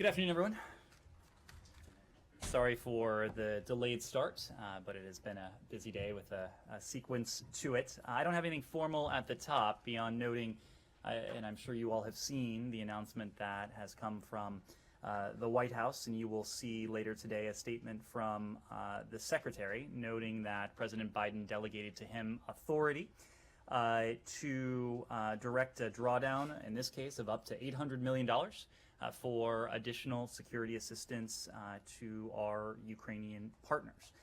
Good afternoon, everyone. Sorry for the delayed start, but it has been a busy day with a sequence to it. I don't have anything formal at the top beyond noting, and I'm sure you all have seen the announcement that has come from the White House, and you will see later today a statement from the Secretary noting that President Biden delegated to him authority to direct a drawdown, in this case, of up to $800 million for additional security assistance to our Ukrainian partners.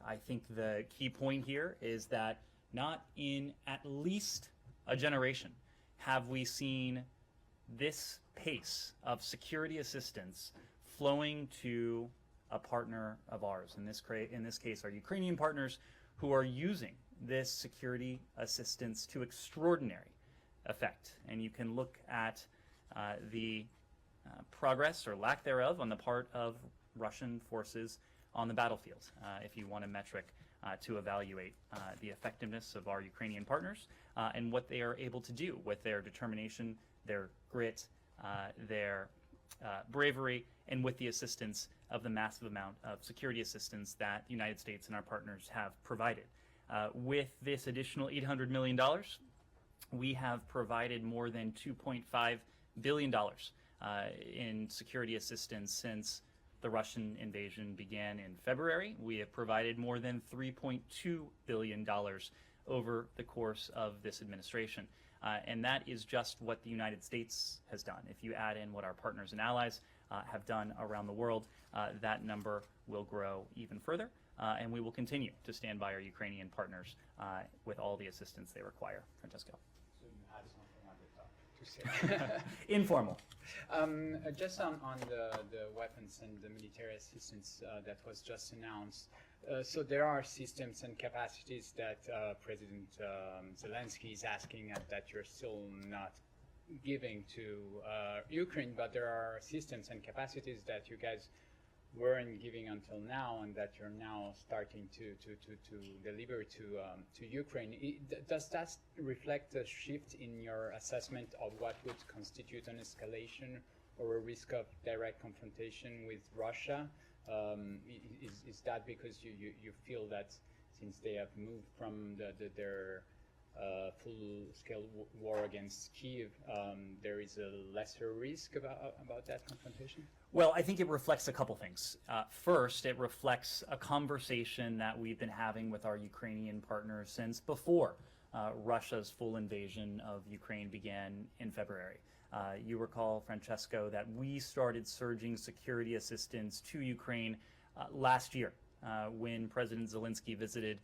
I think the key point here is that not in at least a generation have we seen this pace of security assistance flowing to a partner of ours, in this case our Ukrainian partners, who are using this security assistance to extraordinary effect. And you can look at the progress or lack thereof on the part of Russian forces on the battlefield, if you want a metric to evaluate the effectiveness of our Ukrainian partners and what they are able to do with their determination, their grit, their bravery, and with the assistance of the massive amount of security assistance that the United States and our partners have provided. With this additional $800 million, we have provided more than $2.5 billion in security assistance since the Russian invasion began in February. We have provided more than $3.2 billion over the course of this administration. And that is just what the United States has done. If you add in what our partners and allies have done around the world, that number will grow even further. And we will continue to stand by our Ukrainian partners with all the assistance they require. Francesco. So you had something at the top to say. Informal. Just on the weapons and the military assistance that was just announced. So there are systems and capacities that President Zelensky is asking that you're still not giving to Ukraine, but there are systems and capacities that you guys weren't giving until now, and that you're now starting to deliver to Ukraine. Does that reflect a shift in your assessment of what would constitute an escalation or a risk of direct confrontation with Russia? Is that because you feel that since they have moved from their full-scale war against Kyiv, there is a lesser risk about that confrontation? Well, I think it reflects a couple things. First, it reflects a conversation that we've been having with our Ukrainian partners since before Russia's full invasion of Ukraine began in February. You recall, Francesco, that we started surging security assistance to Ukraine last year when President Zelensky visited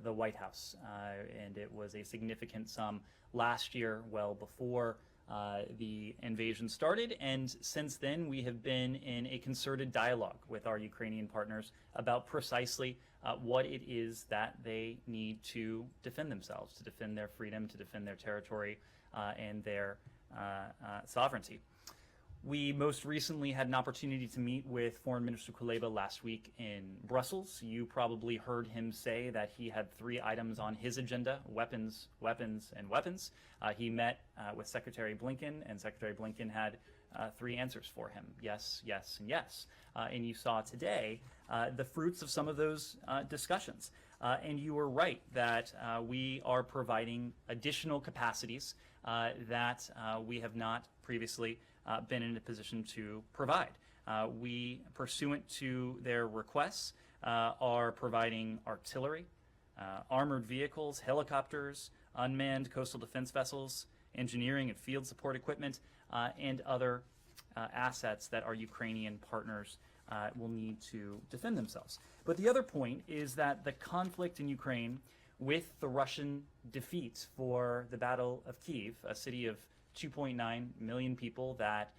the White House. And it was a significant sum last year, well before the invasion started, and since then we have been in a concerted dialogue with our Ukrainian partners about precisely what it is that they need to defend themselves, to defend their freedom, to defend their territory and their sovereignty. We most recently had an opportunity to meet with Foreign Minister Kuleba last week in Brussels. You probably heard him say that he had 3 items on his agenda: weapons, weapons, and weapons. He met with Secretary Blinken, and Secretary Blinken had 3 answers for him: yes, yes, and yes. And you saw today the fruits of some of those discussions. And you were right that we are providing additional capacities that we have not previously been in a position to provide. We, pursuant to their requests, are providing artillery, armored vehicles, helicopters, unmanned coastal defense vessels, engineering and field support equipment, and other assets that our Ukrainian partners will need to defend themselves. But the other point is that the conflict in Ukraine, with the Russian defeat for the Battle of Kyiv, a city of 2.9 million people that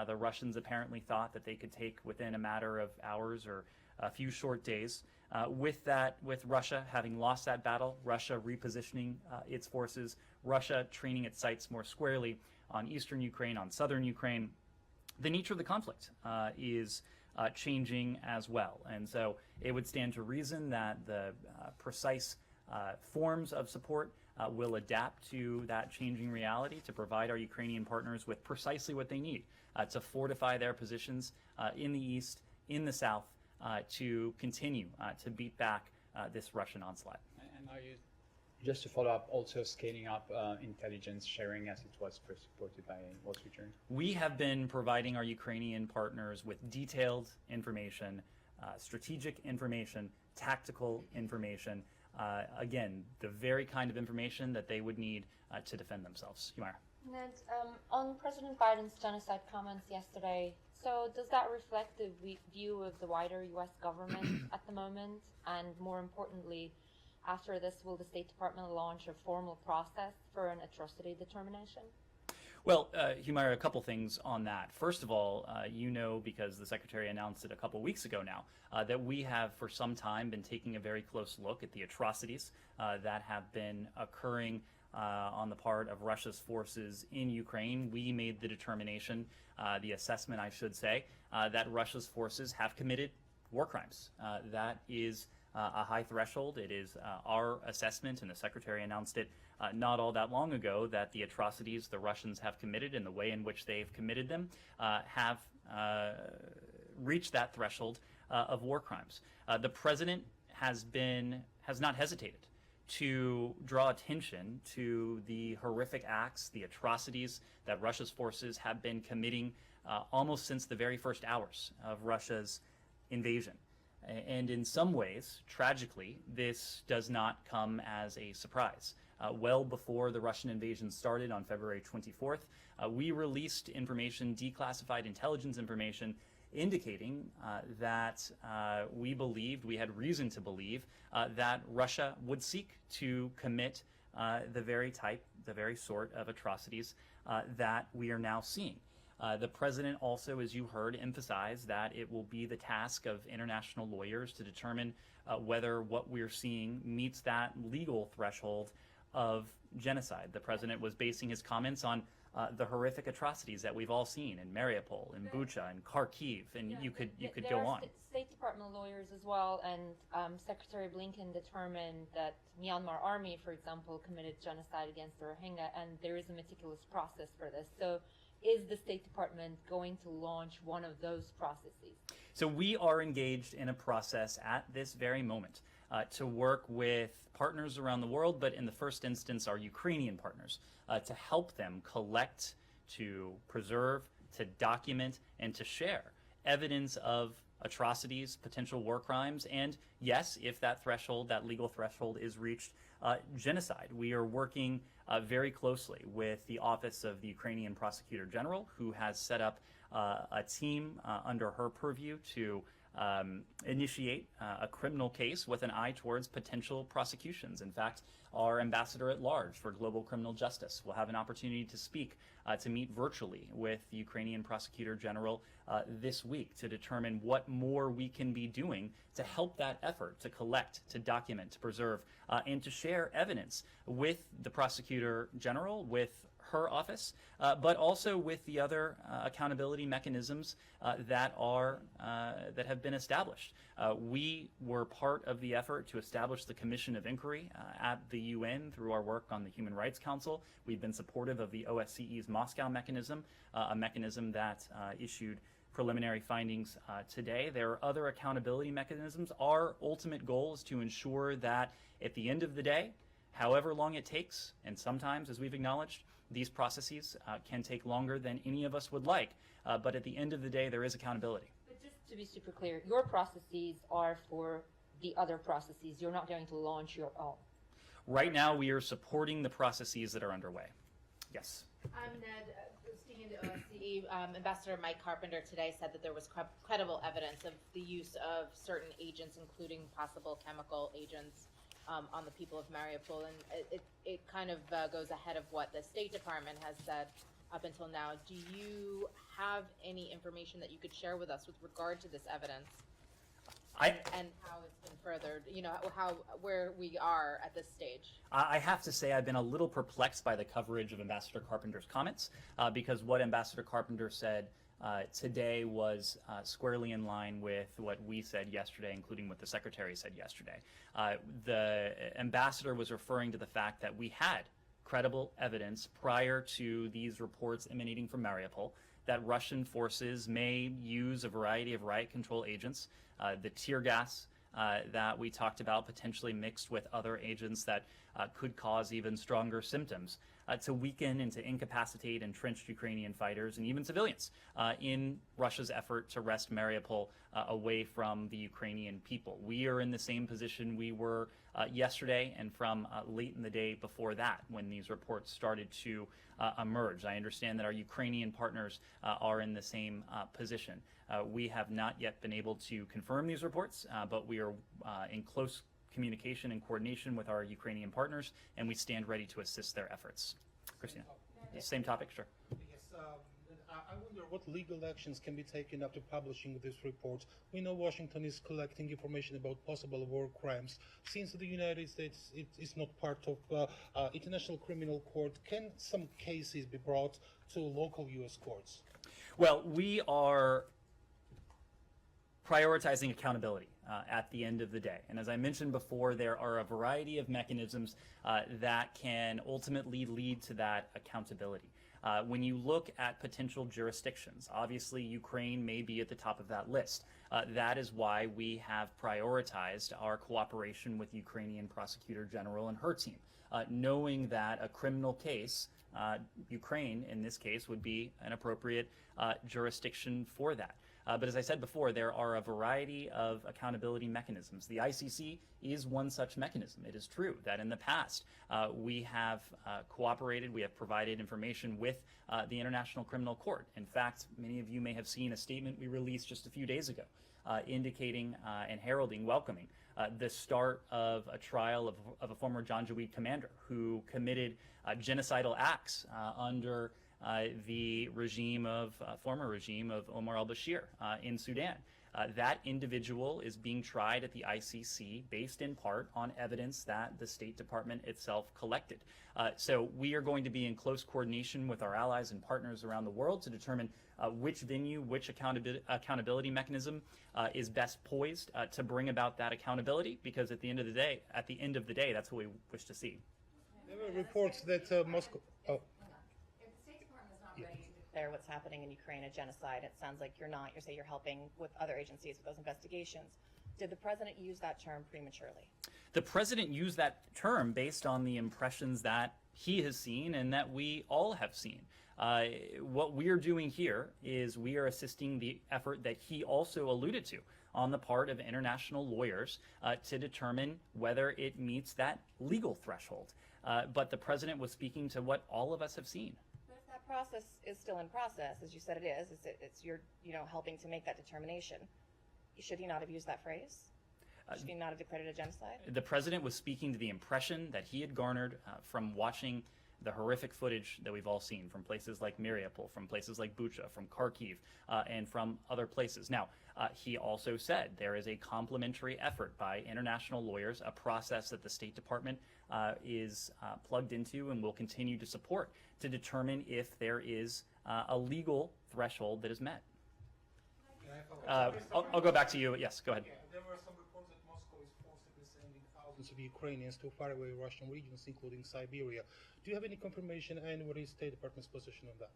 the Russians apparently thought that they could take within a matter of hours or a few short days. With Russia having lost that battle, Russia repositioning its forces, Russia training its sights more squarely on eastern Ukraine, on southern Ukraine, the nature of the conflict is changing as well. And so it would stand to reason that the precise forms of support will adapt to that changing reality to provide our Ukrainian partners with precisely what they need to fortify their positions in the east, in the south, to continue to beat back this Russian onslaught. And are you, just to follow up, also scaling up intelligence sharing as it was first supported by Wall Street Journal? We have been providing our Ukrainian partners with detailed information, strategic information, tactical information, again, the very kind of information that they would need to defend themselves. Humaira. Ned, on President Biden's genocide comments yesterday, so does that reflect the view of the wider U.S. government at the moment? And more importantly, after this, will the State Department launch a formal process for an atrocity determination? Well, Humaira, a couple things on that. First of all, you know, because the Secretary announced it a couple weeks ago now, that we have for some time been taking a very close look at the atrocities that have been occurring on the part of Russia's forces in Ukraine. We made the determination, the assessment, I should say, that Russia's forces have committed war crimes. That is a high threshold. It is our assessment, and the Secretary announced it not all that long ago, that the atrocities the Russians have committed and the way in which they've committed them have reached that threshold of war crimes. The President has not hesitated to draw attention to the horrific acts, the atrocities that Russia's forces have been committing almost since the very first hours of Russia's invasion. And in some ways, tragically, this does not come as a surprise. Well before the Russian invasion started on February 24th, we released information, declassified intelligence information, indicating that we had reason to believe that Russia would seek to commit the very sort of atrocities that we are now seeing. The President also, as you heard, emphasized that it will be the task of international lawyers to determine whether what we're seeing meets that legal threshold of genocide. The President was basing his comments on the horrific atrocities that we've all seen in Mariupol, in Bucha, in Kharkiv, and you could go on. There are State Department lawyers as well, and Secretary Blinken determined that Myanmar army, for example, committed genocide against the Rohingya, and there is a meticulous process for this. So is the State Department going to launch one of those processes? So we are engaged in a process at this very moment to work with partners around the world, but in the first instance, our Ukrainian partners, to help them collect, to preserve, to document, and to share evidence of atrocities, potential war crimes, and yes, if that threshold, that legal threshold is reached, genocide. We are working very closely with the Office of the Ukrainian Prosecutor General, who has set up a team under her purview to initiate a criminal case with an eye towards potential prosecutions. In fact, our ambassador at large for global criminal justice will have an opportunity to speak, to meet virtually with the Ukrainian Prosecutor General this week to determine what more we can be doing to help that effort to collect, to document, to preserve, and to share evidence with the Prosecutor General, with her office, but also with the other accountability mechanisms that have been established. We were part of the effort to establish the Commission of Inquiry at the UN through our work on the Human Rights Council. We've been supportive of the OSCE's Moscow mechanism, a mechanism that issued preliminary findings today. There are other accountability mechanisms. Our ultimate goal is to ensure that at the end of the day, however long it takes, and sometimes, as we've acknowledged, these processes can take longer than any of us would like, but at the end of the day, there is accountability. But just to be super clear, your processes are for the other processes. You're not going to launch your own. Right now, we are supporting the processes that are underway. Yes. Ned, speaking to OSCE, Ambassador Mike Carpenter today said that there was credible evidence of the use of certain agents, including possible chemical agents, on the people of Mariupol, and it kind of goes ahead of what the State Department has said up until now. Do you have any information that you could share with us with regard to this evidence and how it's been furthered? You know, where we are at this stage. I have to say I've been a little perplexed by the coverage of Ambassador Carpenter's comments because what Ambassador Carpenter said today was squarely in line with what we said yesterday, including what the Secretary said yesterday. The ambassador was referring to the fact that we had credible evidence prior to these reports emanating from Mariupol that Russian forces may use a variety of riot control agents, the tear gas that we talked about potentially mixed with other agents that could cause even stronger symptoms, to weaken and to incapacitate entrenched Ukrainian fighters and even civilians in Russia's effort to wrest Mariupol away from the Ukrainian people. We are in the same position we were yesterday and from late in the day before that when these reports started to emerge. I understand that our Ukrainian partners are in the same position. We have not yet been able to confirm these reports, but we are in close communication and coordination with our Ukrainian partners, and we stand ready to assist their efforts. Christina, same topic, sure. Yes, I wonder what legal actions can be taken after publishing this report. We know Washington is collecting information about possible war crimes. Since the United States is not part of International Criminal Court, can some cases be brought to local U.S. courts? Well, we are prioritizing accountability at the end of the day. And as I mentioned before, there are a variety of mechanisms that can ultimately lead to that accountability. When you look at potential jurisdictions, obviously Ukraine may be at the top of that list. That is why we have prioritized our cooperation with Ukrainian Prosecutor General and her team, knowing that a criminal case, Ukraine in this case, would be an appropriate jurisdiction for that. But as I said before, there are a variety of accountability mechanisms. The ICC is one such mechanism. It is true that in the past we have cooperated, we have provided information with the International Criminal Court. In fact, many of you may have seen a statement we released just a few days ago indicating and heralding, welcoming the start of a trial of a former Janjaweed commander who committed genocidal acts under the regime of former regime of Omar al-Bashir in Sudan. That individual is being tried at the ICC based in part on evidence that the State Department itself collected. So we are going to be in close coordination with our allies and partners around the world to determine which venue, which accountability mechanism is best poised to bring about that accountability, because at the end of the day, that's what we wish to see. There were reports that Moscow. Oh. Declare what's happening in Ukraine a genocide. It sounds like you're not. You say you're helping with other agencies with those investigations. Did the president use that term prematurely? The president used that term based on the impressions that he has seen and that we all have seen. What we're doing here is we are assisting the effort that he also alluded to on the part of international lawyers to determine whether it meets that legal threshold. But the president was speaking to what all of us have seen. Process is still in process, as you said it is. It's you're helping to make that determination. Should he not have used that phrase? Should he not have declared it a genocide? The president was speaking to the impression that he had garnered from watching the horrific footage that we've all seen from places like Mariupol, from places like Bucha, from Kharkiv, and from other places. Now, he also said there is a complementary effort by international lawyers, a process that the State Department is plugged into and will continue to support to determine if there is a legal threshold that is met. I'll go back to you. Yes, go ahead. Yeah, there were some reports that Moscow is forcibly sending thousands of Ukrainians to faraway Russian regions, including Siberia. Do you have any confirmation, and what is State Department's position on that?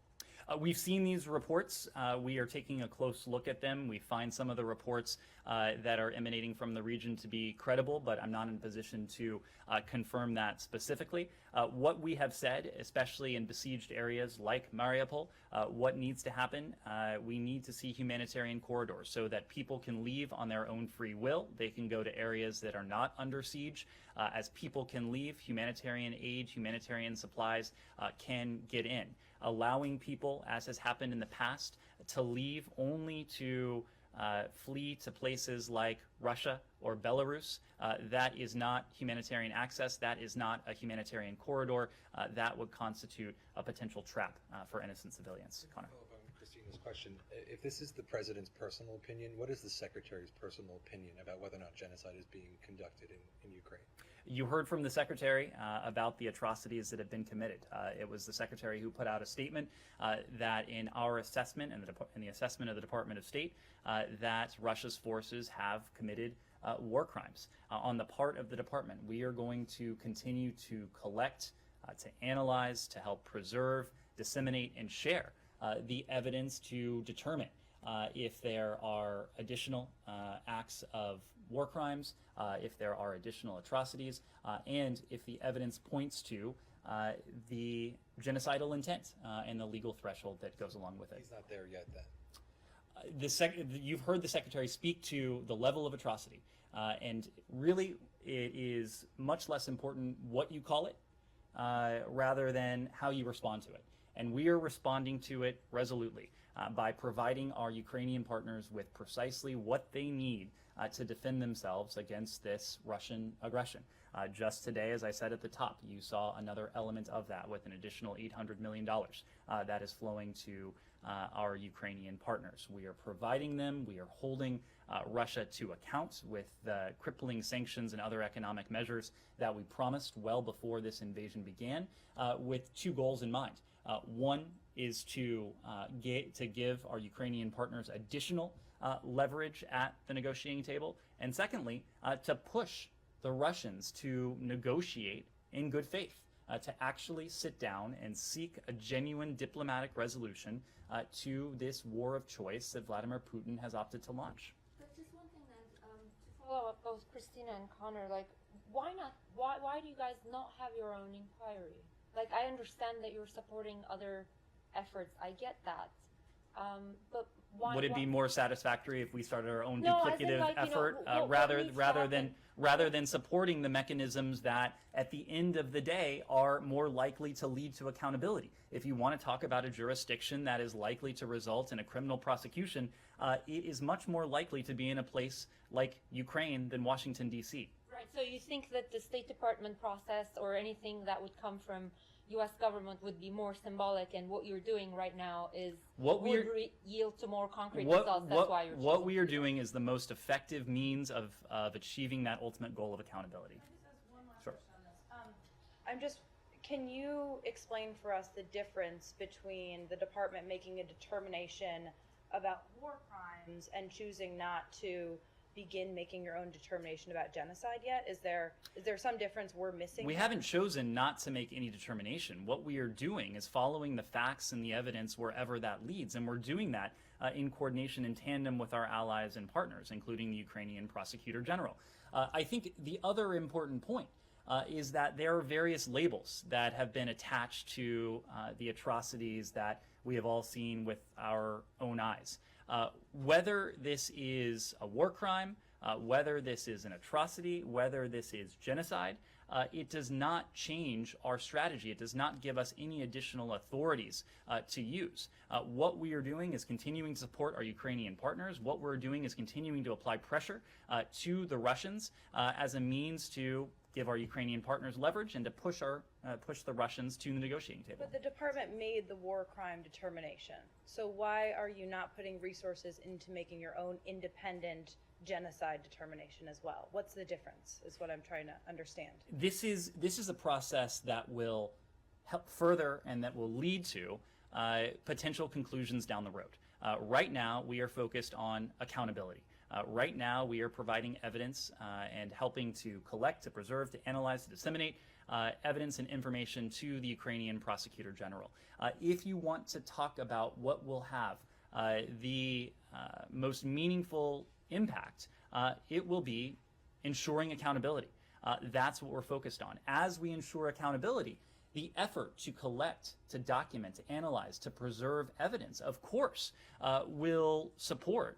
We've seen these reports. We are taking a close look at them. We find some of the reports that are emanating from the region to be credible, but I'm not in a position to confirm that specifically. What we have said, especially in besieged areas like Mariupol, what needs to happen, we need to see humanitarian corridors so that people can leave on their own free will. They can go to areas that are not under siege. As people can leave, humanitarian aid, humanitarian supplies can get in. Allowing people, as has happened in the past, to leave only to flee to places like Russia, or Belarus. That is not humanitarian access. That is not a humanitarian corridor. That would constitute a potential trap for innocent civilians. Connor. Follow up on Christina's question. If this is the president's personal opinion, what is the secretary's personal opinion about whether or not genocide is being conducted in Ukraine? You heard from the secretary about the atrocities that have been committed. It was the secretary who put out a statement that in our assessment and in the assessment of the Department of State that Russia's forces have committed war crimes. On the part of the department, we are going to continue to collect, to analyze, to help preserve, disseminate, and share the evidence to determine if there are additional acts of war crimes, if there are additional atrocities, and if the evidence points to the genocidal intent and the legal threshold that goes along with it. He's not there yet then. You've heard the secretary speak to the level of atrocity, and really it is much less important what you call it rather than how you respond to it. And we are responding to it resolutely by providing our Ukrainian partners with precisely what they need to defend themselves against this Russian aggression. Just today, as I said at the top, you saw another element of that with an additional $800 million that is flowing to our Ukrainian partners. We are providing them, we are holding Russia to account with the crippling sanctions and other economic measures that we promised well before this invasion began, with two goals in mind. One is to give our Ukrainian partners additional leverage at the negotiating table, and secondly, to push the Russians to negotiate in good faith, to actually sit down and seek a genuine diplomatic resolution to this war of choice that Vladimir Putin has opted to launch. But just one thing then, to follow up both Christina and Connor, like, why not? Why do you guys not have your own inquiry? Like, I understand that you're supporting other efforts. I get that. But why? Would it be more satisfactory if we started our own No, as in, duplicative like, effort what rather needs to happen? than supporting the mechanisms that at the end of the day are more likely to lead to accountability? If you want to talk about a jurisdiction that is likely to result in a criminal prosecution, it is much more likely to be in a place like Ukraine than Washington, D.C. Right. So you think that the State Department process or anything that would come from U.S. government would be more symbolic, and what you're doing right now is yield to more concrete results. That's why you're what we are doing is the most effective means of achieving that ultimate goal of accountability. Can I just ask one last Sure. question on this? Can you explain for us the difference between the department making a determination about war crimes and choosing not to begin making your own determination about genocide yet? Is there some difference we're missing? We haven't chosen not to make any determination. What we are doing is following the facts and the evidence wherever that leads, and we're doing that in coordination in tandem with our allies and partners, including the Ukrainian Prosecutor General. I think the other important point is that there are various labels that have been attached to the atrocities that we have all seen with our own eyes. Whether this is a war crime, whether this is an atrocity, whether this is genocide, it does not change our strategy. It does not give us any additional authorities to use. What we are doing is continuing to support our Ukrainian partners. What we're doing is continuing to apply pressure to the Russians as a means to give our Ukrainian partners leverage and to push the Russians to the negotiating table. But the department made the war crime determination. So why are you not putting resources into making your own independent genocide determination as well? What's the difference is what I'm trying to understand. This is a process that will help further and that will lead to potential conclusions down the road. Right now, we are focused on accountability. Right now, we are providing evidence and helping to collect, to preserve, to analyze, to disseminate evidence and information to the Ukrainian Prosecutor General. If you want to talk about what will have the most meaningful impact, it will be ensuring accountability. That's what we're focused on. As we ensure accountability, the effort to collect, to document, to analyze, to preserve evidence, of course, will support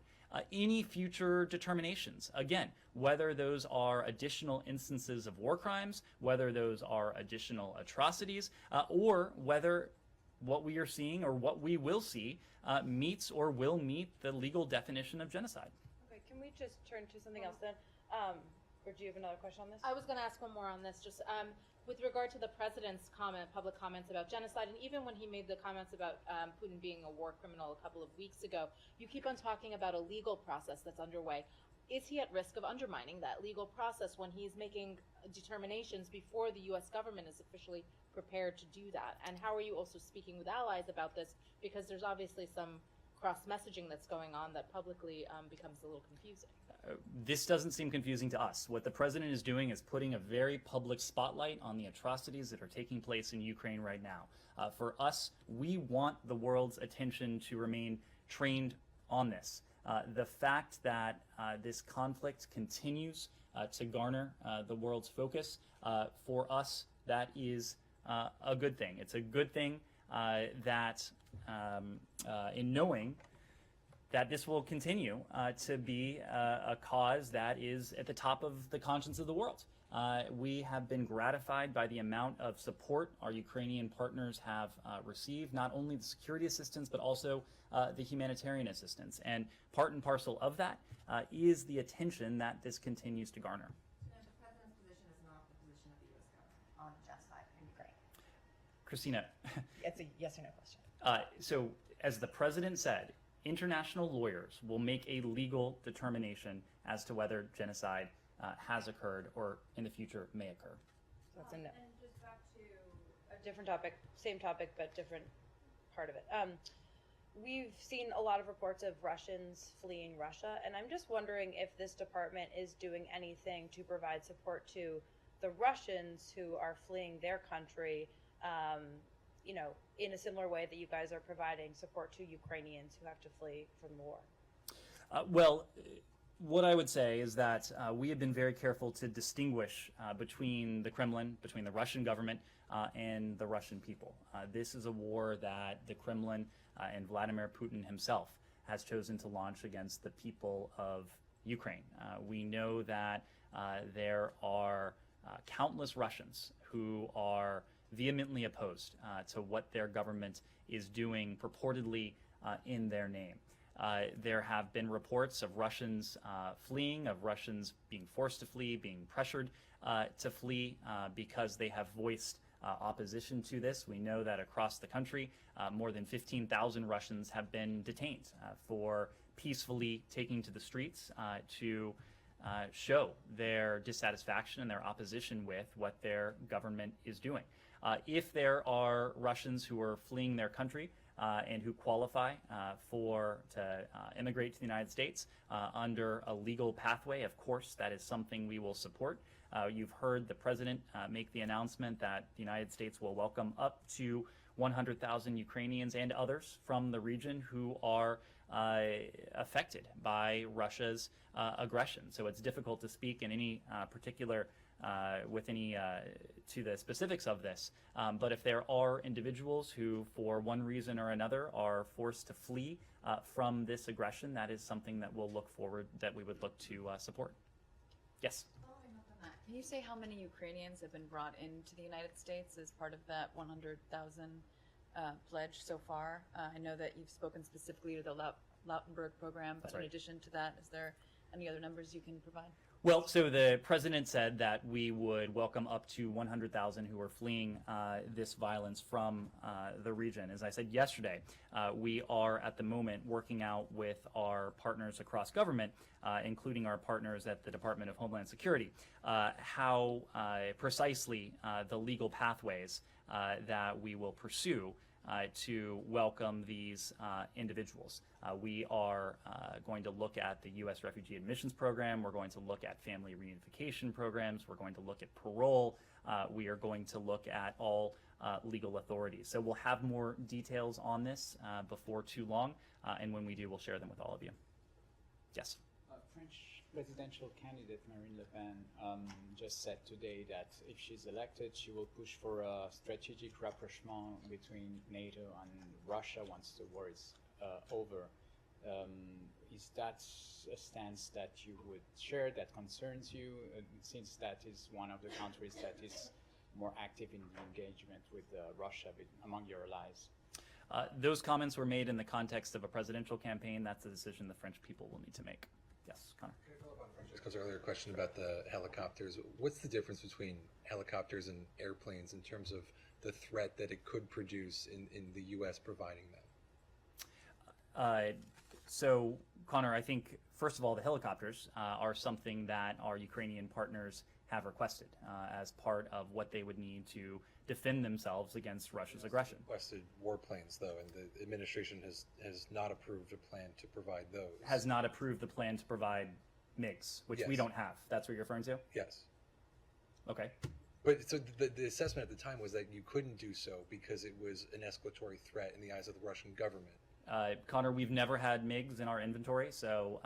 any future determinations. Again, whether those are additional instances of war crimes, whether those are additional atrocities, or whether what we are seeing or what we will see meets or will meet the legal definition of genocide. Okay, can we just turn to something else then? Or do you have another question on this? I was going to ask one more on this, just with regard to the president's public comments about genocide, and even when he made the comments about Putin being a war criminal a couple of weeks ago, you keep on talking about a legal process that's underway. Is he at risk of undermining that legal process when he's making determinations before the U.S. government is officially prepared to do that? And how are you also speaking with allies about this? Because there's obviously some cross-messaging that's going on that publicly becomes a little confusing. This doesn't seem confusing to us. What the president is doing is putting a very public spotlight on the atrocities that are taking place in Ukraine right now. For us, we want the world's attention to remain trained on this. The fact that this conflict continues to garner the world's focus, for us, that is a good thing. It's a good thing that in knowing that this will continue to be a cause that is at the top of the conscience of the world. We have been gratified by the amount of support our Ukrainian partners have received, not only the security assistance, but also the humanitarian assistance. And part and parcel of that is the attention that this continues to garner. The president's position is not the position of the U.S. government on genocide in Ukraine. Christina. It's a yes or no question. So, as the president said, international lawyers will make a legal determination as to whether genocide has occurred or in the future may occur. So it's a no. And just back to a different topic, same topic, but different part of it. We've seen a lot of reports of Russians fleeing Russia, and I'm just wondering if this department is doing anything to provide support to the Russians who are fleeing their country, in a similar way that you guys are providing support to Ukrainians who have to flee from the war. Well, what I would say is that we have been very careful to distinguish between the Kremlin, between the Russian government, and the Russian people. This is a war that the Kremlin and Vladimir Putin himself has chosen to launch against the people of Ukraine. We know that there are countless Russians who are vehemently opposed to what their government is doing purportedly in their name. There have been reports of Russians fleeing, of Russians being forced to flee, being pressured to flee because they have voiced opposition to this. We know that across the country, more than 15,000 Russians have been detained for peacefully taking to the streets to show their dissatisfaction and their opposition with what their government is doing. If there are Russians who are fleeing their country and who qualify to immigrate to the United States under a legal pathway, of course, that is something we will support. You've heard the president make the announcement that the United States will welcome up to 100,000 Ukrainians and others from the region who are affected by Russia's aggression. So it's difficult to speak in any particular to the specifics of this, but if there are individuals who, for one reason or another, are forced to flee from this aggression, that is something that we would look to support. Yes? Following up on that, can you say how many Ukrainians have been brought into the United States as part of that 100,000 pledge so far? I know that you've spoken specifically to the Lautenberg program, but in addition to that, is there any other numbers you can provide? Well, so the president said that we would welcome up to 100,000 who are fleeing this violence from the region. As I said yesterday, we are at the moment working out with our partners across government, including our partners at the Department of Homeland Security, how precisely the legal pathways that we will pursue to welcome these individuals. We are going to look at the U.S. Refugee Admissions Program. We're going to look at family reunification programs. We're going to look at parole. We are going to look at all legal authorities. So we'll have more details on this before too long, and when we do, we'll share them with all of you. Yes? French presidential candidate Marine Le Pen just said today that if she's elected, she will push for a strategic rapprochement between NATO and Russia once the war is over. Is that a stance that you would share, that concerns you, since that is one of the countries that is more active in engagement with Russia among your allies? Those comments were made in the context of a presidential campaign. That's a decision the French people will need to make. Yes, Connor. Can I follow up on Francesco's earlier question about the helicopters? What's the difference between helicopters and airplanes in terms of the threat that it could produce in the U.S. providing them? So, Connor, I think, first of all, the helicopters are something that our Ukrainian partners have requested as part of what they would need to defend themselves against Russia's aggression. Requested warplanes, though, and the administration has not approved a plan to provide those. Has not approved the plan to provide MiGs, which we Yes. don't have. That's what you're referring to? Yes. Okay. But so the assessment at the time was that you couldn't do so because it was an escalatory threat in the eyes of the Russian government. Connor, we've never had MiGs in our inventory, so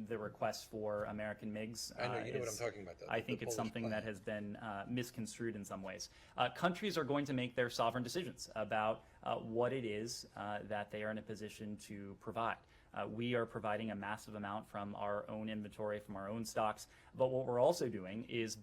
the request for American MiGs I know, you know what I'm is, talking about, though. I the think it's Polish something plan. that has been misconstrued in some ways. Countries are going to make their sovereign decisions about what it is that they are in a position to provide. We are providing a massive amount from our own inventory, from our own stocks, but what we're also doing is